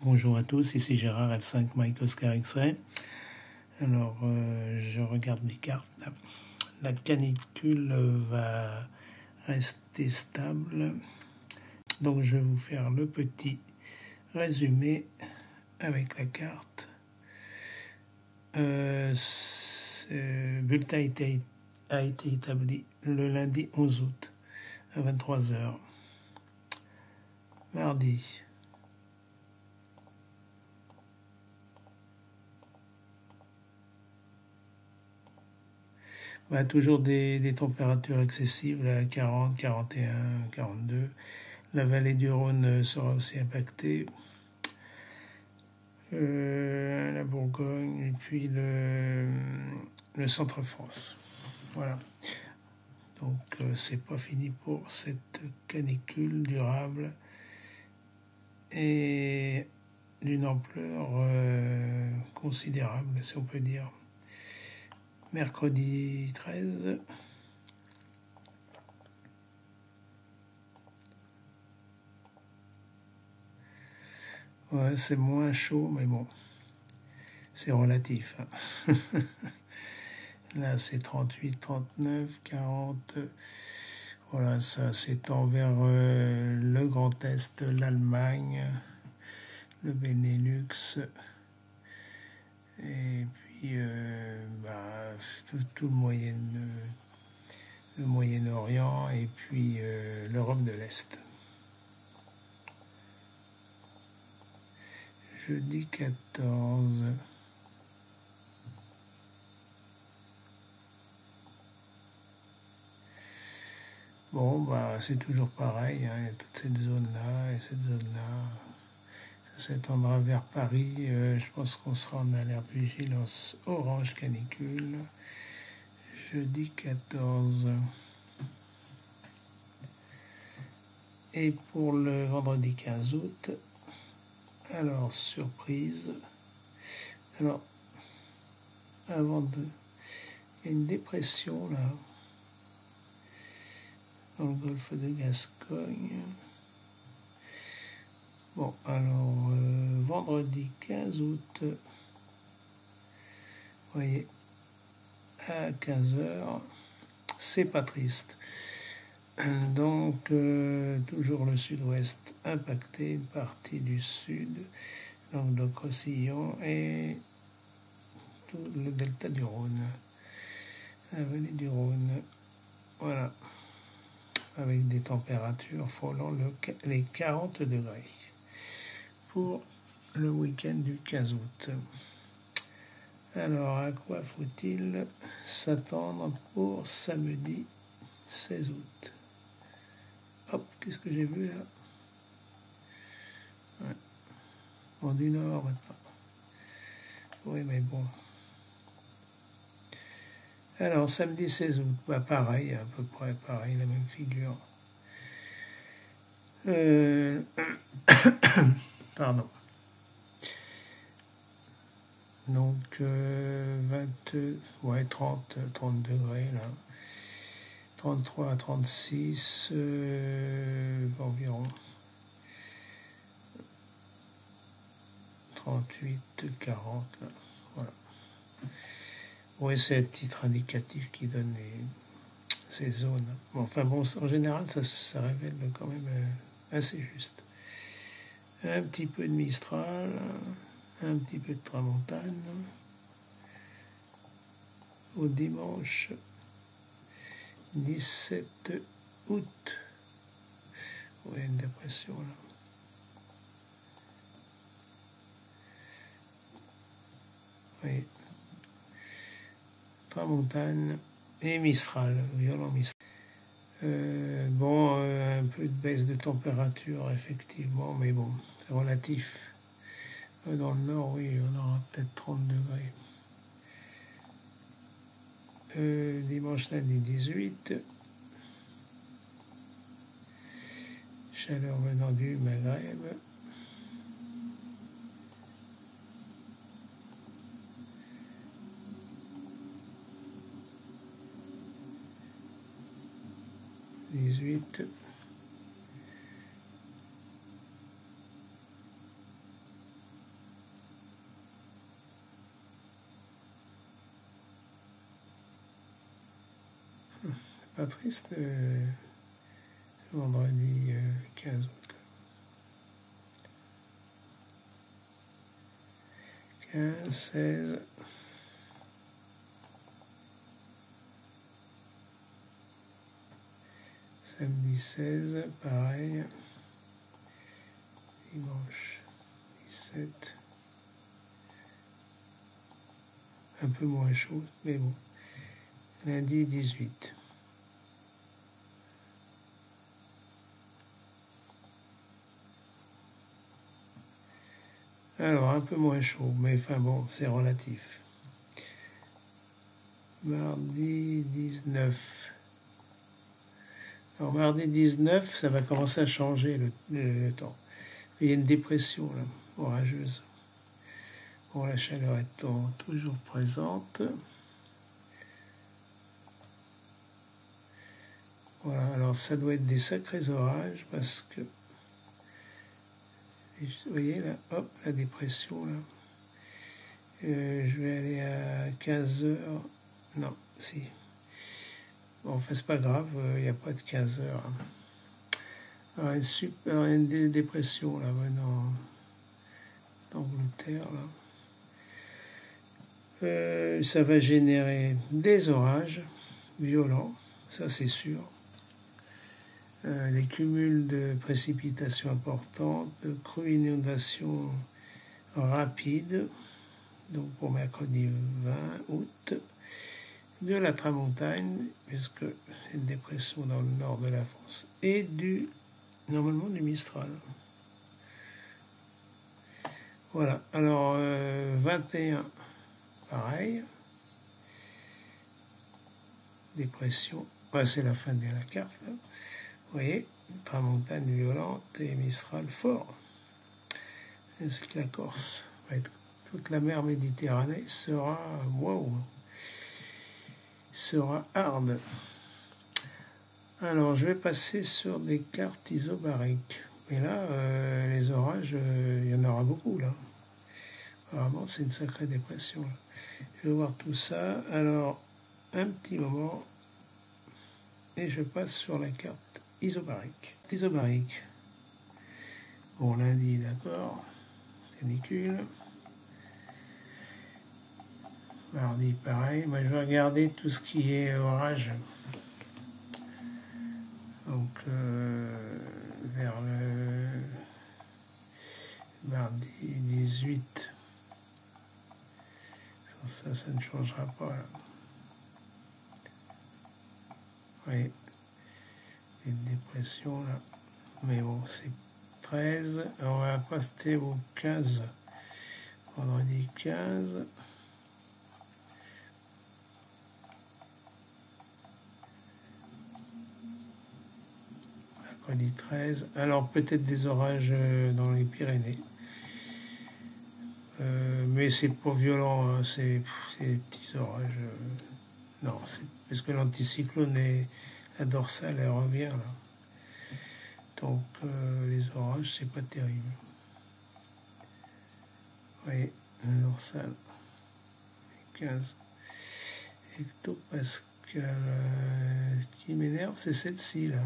Bonjour à tous, ici Gérard F5 Mike Oscar X-Ray. Alors, je regarde les cartes. La canicule va rester stable. Donc, je vais vous faire le petit résumé avec la carte. Ce bulletin a été établi le lundi 11 août à 23 h. Mardi. Toujours des températures excessives, là, 40, 41, 42. La vallée du Rhône sera aussi impactée. La Bourgogne et puis le centre-France. Voilà. Donc c'est pas fini pour cette canicule durable et d'une ampleur considérable, si on peut dire. Mercredi 13. Ouais, c'est moins chaud, mais bon, c'est relatif. Hein. Là, c'est 38, 39, 40. Voilà, ça s'étend vers le Grand Est, l'Allemagne, le Benelux, et puis tout le Moyen-Orient, et puis l'Europe de l'Est. Jeudi 14. Bon, c'est toujours pareil, hein, il y a toute cette zone-là et cette zone-là. Ça s'étendra vers Paris. Je pense qu'on sera en alerte vigilance orange canicule. Jeudi 14. Et pour le vendredi 15 août, alors, surprise. Alors, avant de... Il y a une dépression, là, dans le golfe de Gascogne. Bon, alors, vendredi 15 août, vous voyez, à 15 h, c'est pas triste. Donc, toujours le sud-ouest impacté, une partie du sud, Languedoc-Roussillon et tout le delta du Rhône, la vallée du Rhône. Voilà, avec des températures frôlant les 40 degrés pour le week-end du 15 août. Alors, à quoi faut-il s'attendre pour samedi 16 août? Hop, qu'est-ce que j'ai vu là? Ouais. Bon, du nord maintenant. Oui, mais bon. Alors, samedi 16 août, pareil, à peu près pareil, la même figure. Pardon. Donc, 30 degrés, là. 33 à 36 environ. 38, 40, là. Voilà. Oui, c'est un titre indicatif qui donne ces zones. Bon, enfin bon, en général, ça révèle quand même assez juste. Un petit peu de Mistral, un petit peu de Tramontane. Au dimanche 17 août. Oui, une dépression là. Oui. Tramontane et Mistral, violent Mistral. Un peu de baisse de température, effectivement, mais bon, c'est relatif. Dans le nord, oui, on aura peut-être 30 degrés. Dimanche, lundi 18. Chaleur venant du Maghreb. pas triste vendredi 15 août. 15, 16. Samedi 16, pareil. Dimanche 17. Un peu moins chaud, mais bon. Lundi 18. Alors, un peu moins chaud, mais enfin bon, c'est relatif. Mardi 19. Alors, mardi 19, ça va commencer à changer le temps. Il y a une dépression, là, orageuse. Bon, la chaleur étant toujours présente. Voilà, alors ça doit être des sacrés orages, parce que, vous voyez là, hop, la dépression, là. Je vais aller à 15 heures. Non, si. Bon, enfin, c'est pas grave, il n'y a pas de 15 heures. Alors, une dépression, là, dans l'Angleterre, là. Ça va générer des orages violents, ça c'est sûr. Des cumuls de précipitations importantes, de crues inondations rapides, donc pour mercredi 20 août, de la tramontagne, puisque c'est une dépression dans le nord de la France, et normalement du Mistral. Voilà, alors 21, pareil, dépression, c'est la fin de la carte, là. Vous voyez, tramontane violente et Mistral fort. Ainsi que la Corse, toute la mer Méditerranée sera, wow, sera hard. Alors, je vais passer sur des cartes isobariques. Mais là, les orages, il y en aura beaucoup, là. Apparemment, c'est une sacrée dépression, là. Je vais voir tout ça. Alors, un petit moment. Et je passe sur la carte isobarique. Isobarique. Bon, lundi, d'accord. Canicule. Mardi, pareil. Moi, je vais regarder tout ce qui est orage. Donc, vers le mardi 18. Sans ça ne changera pas, là. Oui. Une dépression, là. Mais bon, c'est 13. Alors, on va passer au 15. Vendredi 15. Mercredi 13. Alors, peut-être des orages dans les Pyrénées. Mais c'est pas violent, hein. C'est des petits orages. Non, c'est parce que l'anticyclone est la dorsale, elle revient là. Donc les orages, c'est pas terrible. Oui, la dorsale. 15. Hectopascal. Ce qui m'énerve, c'est celle-ci là.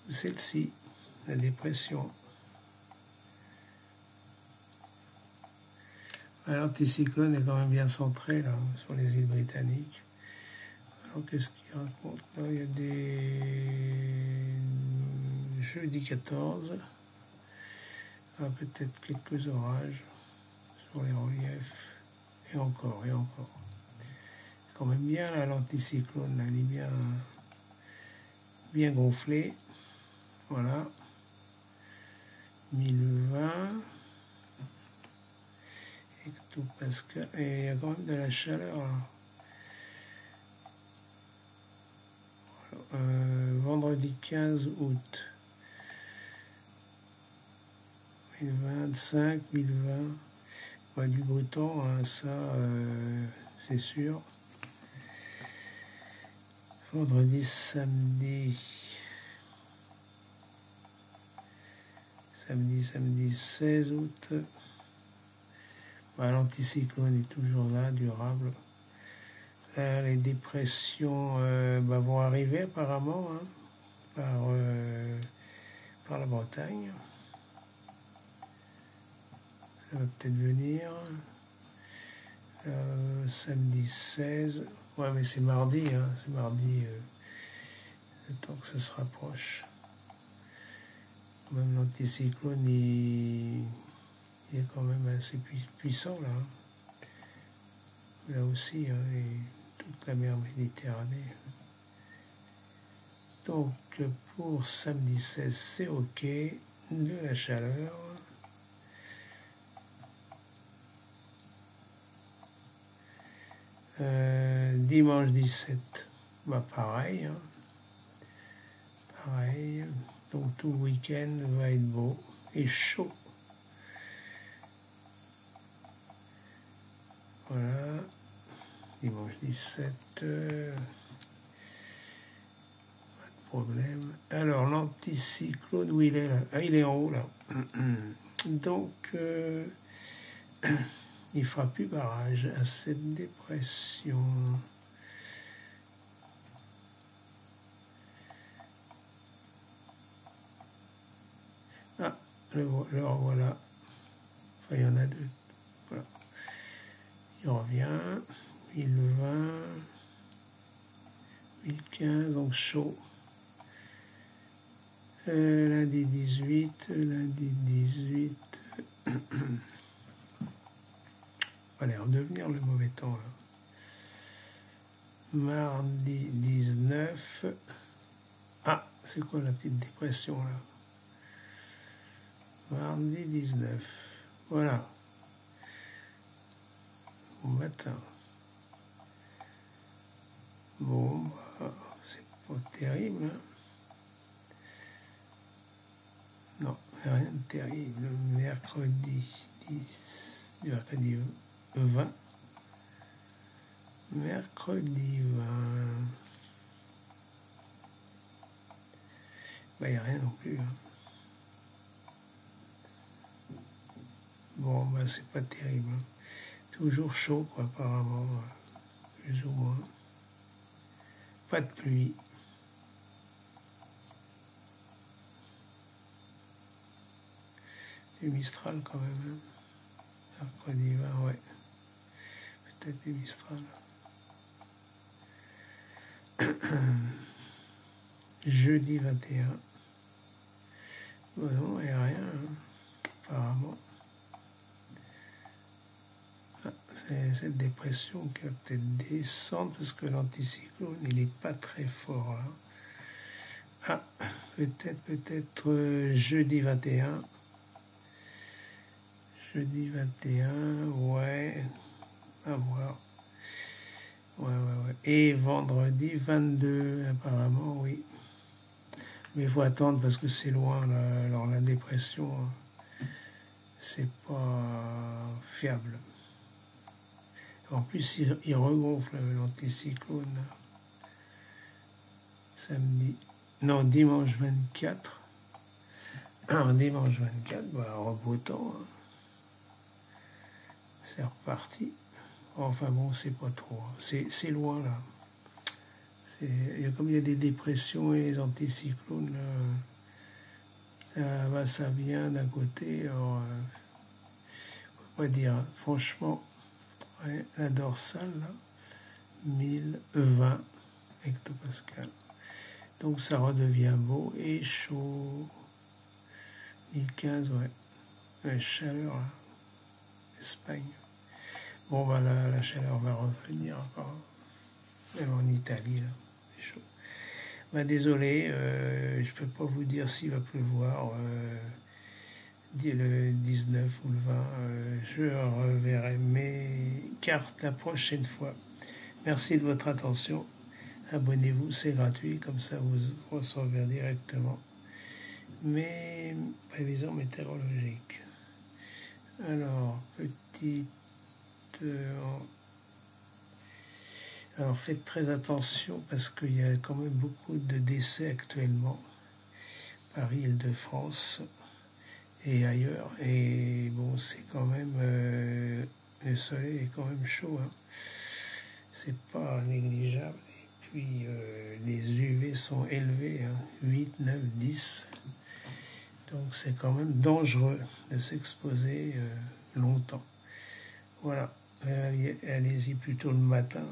Celle-ci, la dépression. L'anticyclone est quand même bien centré là, sur les îles britanniques. Alors qu'est-ce qu'il raconte là? Il y a des jeudi 14. Peut-être quelques orages sur les reliefs. Et encore, et encore. C'est quand même bien là, l'anticyclone, là, il est bien gonflé. Voilà. 1020. Hectopascal. Et il y a quand même de la chaleur là. Vendredi 15 août. 1025, 1020. Ouais, du beau temps, hein, ça, c'est sûr. Vendredi, samedi. Samedi 16 août. L'anticyclone est toujours là, durable. Les dépressions vont arriver apparemment par la Bretagne. Ça va peut-être venir. Samedi 16. Ouais, mais c'est mardi. C'est mardi. Le temps que ça se rapproche. Même l'anticyclone, il est quand même assez puissant là. Là aussi, et toute la mer Méditerranée. Donc pour samedi 16, c'est ok. De la chaleur. Dimanche 17, pareil. Pareil. Donc tout le week-end va être beau et chaud. Voilà. Dimanche 17. Pas de problème. Alors l'anticyclone, où il est là? Ah, il est en haut là. Donc il fera plus barrage à cette dépression. Ah, le revoilà. Enfin, il y en a deux. Voilà. Il revient. 1020. 1015, donc chaud. Lundi 18. Lundi 18. Va l'air devenir le mauvais temps là. Mardi 19. Ah, c'est quoi la petite dépression là? Mardi 19. Voilà. Au matin. Bon, c'est pas terrible. Non, rien de terrible. Mercredi 10. Mercredi 20. Mercredi 20. Il n'y a rien non plus. Bon, c'est pas terrible. Toujours chaud, quoi, apparemment. Plus ou moins. Pas de pluie. Du Mistral quand même. Mercredi 20, ouais. Peut-être du Mistral. Jeudi 21. Bon, non, il n'y a rien, apparemment. C'est cette dépression qui va peut-être descendre parce que l'anticyclone, il n'est pas très fort là. Ah, peut-être jeudi 21. Jeudi 21, ouais. À voir. Ouais. Et vendredi 22, apparemment, oui. Mais il faut attendre parce que c'est loin, là. Alors la dépression, c'est pas fiable. En plus, il regonfle l'anticyclone. Samedi. Non, dimanche 24. Alors, dimanche 24, beau temps. C'est reparti. Enfin bon, c'est pas trop. C'est loin, là. Comme il y a des dépressions et les anticyclones, là, ça vient d'un côté. Alors, faut pas dire. Franchement, ouais, la dorsale, là, 1020 hectopascal. Donc ça redevient beau et chaud. 1015, ouais. Chaleur, là. Espagne. Bon, la chaleur va revenir encore. Même en Italie, là. C'est chaud. Désolé, je peux pas vous dire s'il va pleuvoir le 19 ou le 20. Je reverrai mes cartes la prochaine fois. Merci de votre attention. Abonnez-vous, c'est gratuit, comme ça vous recevrez directement mes prévisions météorologiques. Alors, alors faites très attention parce qu'il y a quand même beaucoup de décès actuellement. Paris, Île-de-France et ailleurs. Et bon, c'est quand même... le soleil est quand même chaud. c'est pas négligeable. Et puis les UV sont élevés, hein, 8, 9, 10. Donc c'est quand même dangereux de s'exposer longtemps. Voilà, allez-y plutôt le matin.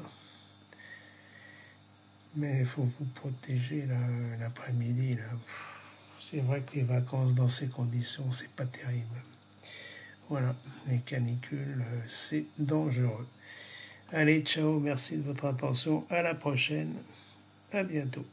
Mais il faut vous protéger l'après-midi. C'est vrai que les vacances dans ces conditions, c'est pas terrible. Voilà, les canicules, c'est dangereux. Allez, ciao, merci de votre attention. À la prochaine. À bientôt.